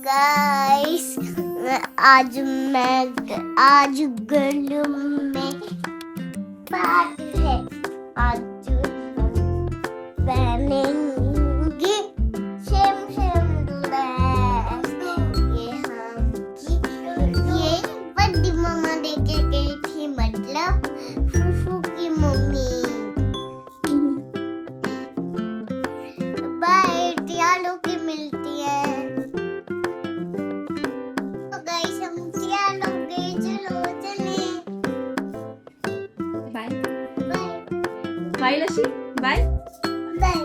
Guys, आज गलू में पाठ है। आज हम पहनेंगे सेम सेम ड्रेस। ये बड़ी मम्मा लेके गई थी, मतलब फूफू की मम्मी। बाय, टियालो की मिलती है। बाय लशी, बाय बाय।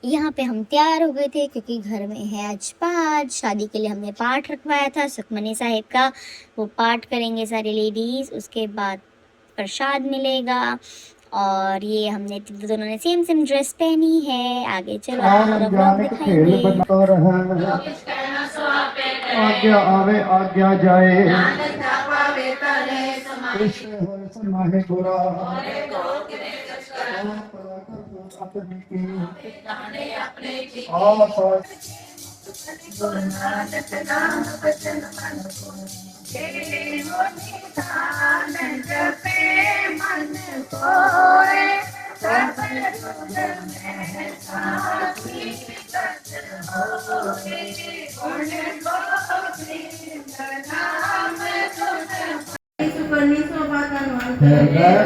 यहाँ पे हम तैयार हो गए थे क्योंकि घर में है आज पाठ। शादी के लिए हमने पाठ रखवाया था सुखमनी साहिब का। वो पाठ करेंगे सारी लेडीज, उसके बाद प्रसाद मिलेगा। और ये हमने दोनों ने सेम सेम ड्रेस पहनी है। आगे चलो पूरा ब्लॉग दिखाएंगे। आज्ञा आवे आज्ञा जाए, कृष्ण होय समाहे गोरा,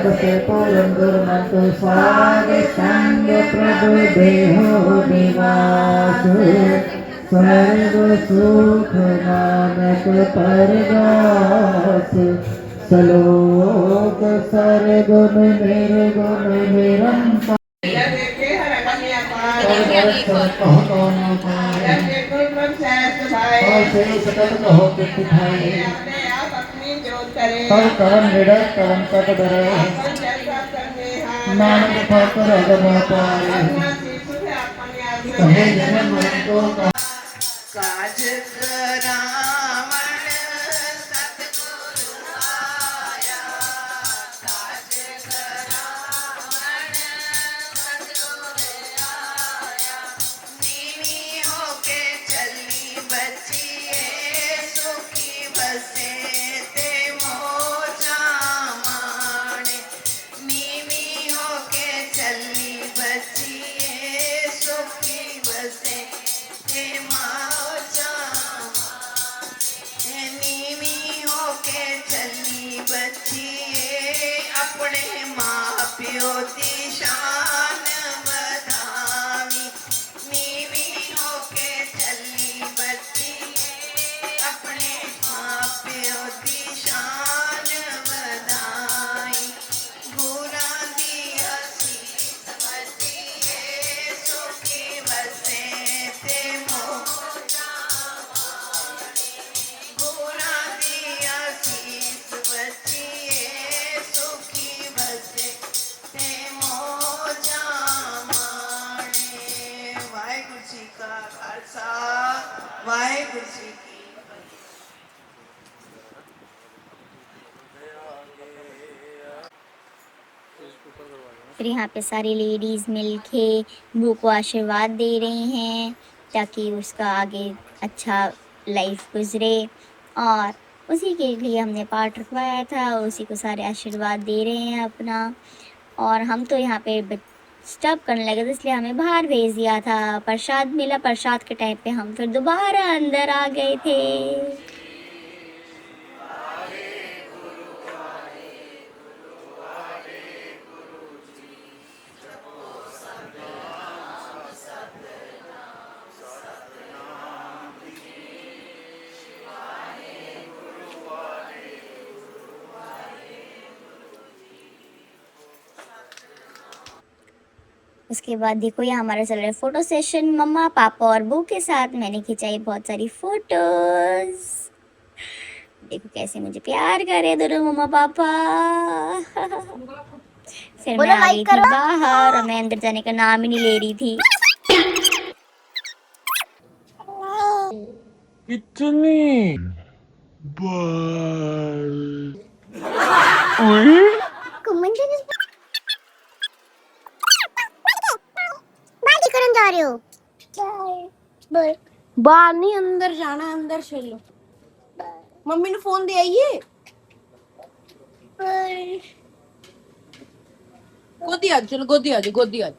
बसे पुरंदर मत साग संग प्रभु देहो निवास, सर्व सुख नानक परगास, सलोक सरगुण निर्गुण निरंतर सब कर्म निडर कर्म तक डरे, नानक ठाकुर अगम पाए, कहे जन मन को काज करावण सतगुरु आया, काज करावण सतगुरु आया, नीवी होके चली बचिए सुखी बसे ते मोजा माणे, नीवी होके चली बचिए सुखी बसे ते मौजा, नीवी होके चली बचिए अपने माँ प्यो दी शान बधावी, नीवी होके चली बचिए अपने माँ प्यो दी शान बधाई, गुना दी आशीष बचिए सुखी बसे ते मोजा, गुना दी आशीष बचिए सुखी बसे ते मोजा माणे। वाहिगुरु जी का खालसा, वाहिगुरु जी की फिर यहाँ पे सारी लेडीज मिलके बू को आशीर्वाद दे रही हैं ताकि उसका आगे अच्छा लाइफ गुजरे। और उसी के लिए हमने पाठ रखवाया था, उसी को सारे आशीर्वाद दे रहे हैं अपना। और हम तो यहाँ पे डिस्टर्ब करने लगे थे, इसलिए हमें बाहर भेज दिया था। प्रसाद मिला, प्रसाद के टाइम पे हम फिर दोबारा अंदर आ गए थे। उसके बाद देखो ये हमारा चल रहा है फोटो सेशन। मम्मा पापा और बू के साथ मैंने खिंचाई बहुत सारी फोटोज। देखो कैसे मुझे प्यार करे दोनों मम्मा पापा। फिर मैं आ गई थी बाहर और मैं अंदर जाने का नाम ही नहीं ले रही थी। कितनी बात करने जा रहे हो? बाहर नहीं, अंदर जाना है, अंदर चलो। मम्मी ने फोन दे आइए। गोदी आ, चलो गोदी आ, गोदी आ।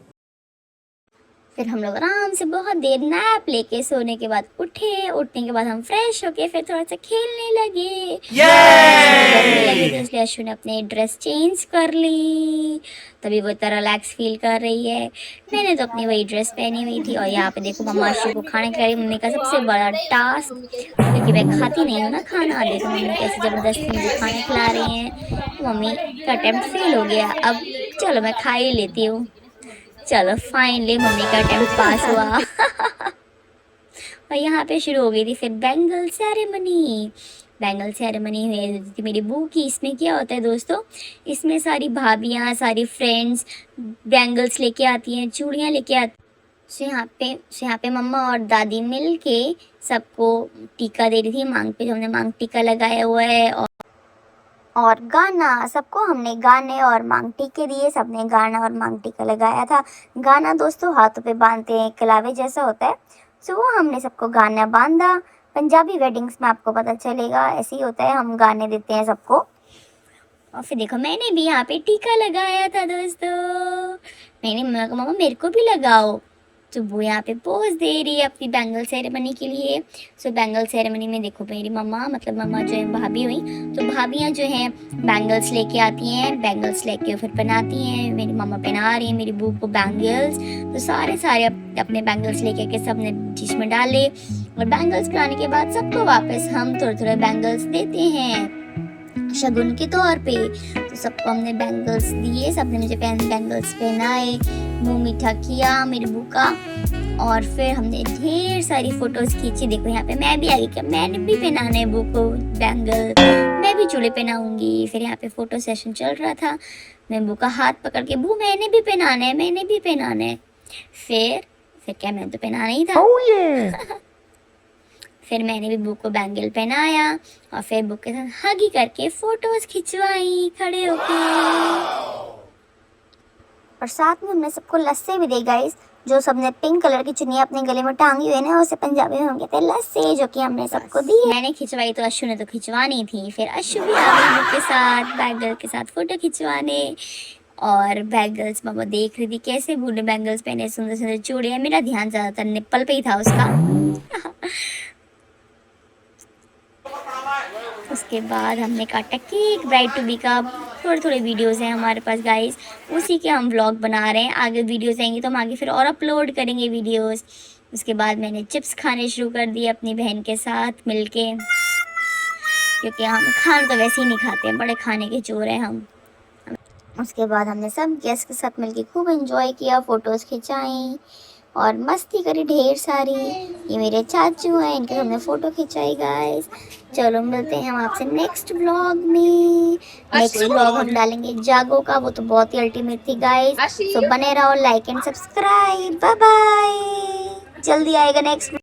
फिर हम लोग आराम से बहुत देर नैप लेके सोने के बाद उठे। उठने के बाद हम फ्रेश होके फिर थोड़ा सा खेलने लगे। करने लगे तो इसलिए अशु ने अपनी ड्रेस चेंज कर ली, तभी वो इतना रिलैक्स फील कर रही है। मैंने तो अपनी वही ड्रेस पहनी हुई थी। और यहाँ पे देखो मम्मा अशु को खाने खिलाई। मम्मी का सबसे बड़ा टास्क, क्योंकि मैं खाती नहीं हूँ ना खाना। देखो मम्मी कैसे जबरदस्ती मुझे खाना खिला रही हैं। मम्मी का अटेम्प्ट फेल हो गया। अब चलो मैं खा ही लेती हूँ। चलो फाइनली मम्मी का अटेम्प्ट पास हुआ। और यहाँ पे शुरू हो गई थी फिर बैंगल सेरेमनी। बैंगल सेरेमनी हुई थी मेरी बू की। इसमें क्या होता है दोस्तों, इसमें सारी भाभियाँ, सारी फ्रेंड्स बैंगल्स लेके आती हैं, चूड़ियाँ लेके आती। सो यहाँ पे मम्मा और दादी मिल के सबको टीका दे रही थी मांग पे, जो हमने मांग टीका लगाया हुआ है। और गाना, सबको हमने गाने और मांग टीके दिए। सबने गाना और मांग टीका लगाया था। गाना दोस्तों हाथों पे बांधते हैं, कलावे जैसा होता है। सो वो हमने सबको गाना बांधा। पंजाबी वेडिंग्स में आपको पता चलेगा ऐसे ही होता है, हम गाने देते हैं सबको। और फिर देखो मैंने भी यहाँ पे टीका लगाया था दोस्तों। मैंने मम्मा को, मम्मा मेरे को भी लगाओ। तो वो यहाँ पे पोज दे रही है अपनी बैंगल सेरेमनी के लिए। सो बैंगल सेरेमनी में देखो मेरी मम्मा, मतलब मम्मा जो है भाभी हुई, तो भाभियाँ जो हैं बैंगल्स लेके आती हैं। बैंगल्स लेके फिर पहनाती हैं। मेरी मम्मा पहना रही है मेरी बू को बैंगल्स। तो सारे अपने बैंगल्स लेके के सब ने डिश में डाले। और बैंगल्स पहनाने के बाद सबको वापस हम थोड़े बैंगल्स देते हैं शगुन के तौर पे। तो सबको हमने बैंगल्स दिए, सबने मुझे बैंगल्स पहनाए, मुंह मीठा किया मेरी बू का। और फिर हमने ढेर सारी फोटोज खींची। देखो यहाँ पे मैं भी आ गई कि मैंने भी पहनाना है बू को बैंगल, मैं भी चूड़े पहनाऊंगी। फिर यहाँ पे फोटो सेशन चल रहा था। मैं बू का हाथ पकड़ के, बू मैंने भी पहनाना है, मैंने भी पहनाना है। फिर क्या, मैं तो पहनाना ही था। फिर मैंने भी बू को बैंगल पहनाया और फिर बू के साथ हगी करके फोटोज खिंचवाई खड़े होके। और साथ में हमने सबको लस्से भी दी गाइस। जो सबने पिंक कलर की चुन्नी अपने गले में टांगी हुई है ना, उसे पंजाबी में हम कहते हैं लस्से, जो कि हमने सबको दी। मैंने खिंचवाई तो अशु ने तो खिंचवानी थी। फिर अशु भी आ गई बू के साथ बैंगल के साथ फोटो खिंचवाने। और बैंगल्स मम्मा देख रही थी कैसे बू ने बैंगल्स पहने, सुंदर सुंदर चूड़ियाँ। मेरा ध्यान ज़्यादातर निप्पल पे ही था उसका। उसके बाद हमने काटा केक ब्राइड टू बी का। थोड़े वीडियोस हैं हमारे पास गाइस, उसी के हम व्लॉग बना रहे हैं। आगे वीडियोस आएंगी तो हम आगे फिर और अपलोड करेंगे वीडियोस। उसके बाद मैंने चिप्स खाने शुरू कर दिए अपनी बहन के साथ मिलके, क्योंकि हम खाना तो वैसे ही नहीं खाते हैं, बड़े खाने के चोर हैं हम। उसके बाद हमने सब गेस्ट के साथ मिलके खूब एंजॉय किया, फ़ोटोज़ खिंचाई और मस्ती करी ढेर सारी। ये मेरे चाचू हैं, इनके हमने फ़ोटो खिंचाई गाइस। चलो मिलते हैं हम आपसे नेक्स्ट व्लॉग में। नेक्स्ट व्लॉग हम डालेंगे जागो का, वो तो बहुत ही अल्टीमेट थी गाइस। सो बने रहो, like and subscribe. Bye bye, जल्दी आएगा नेक्स्ट।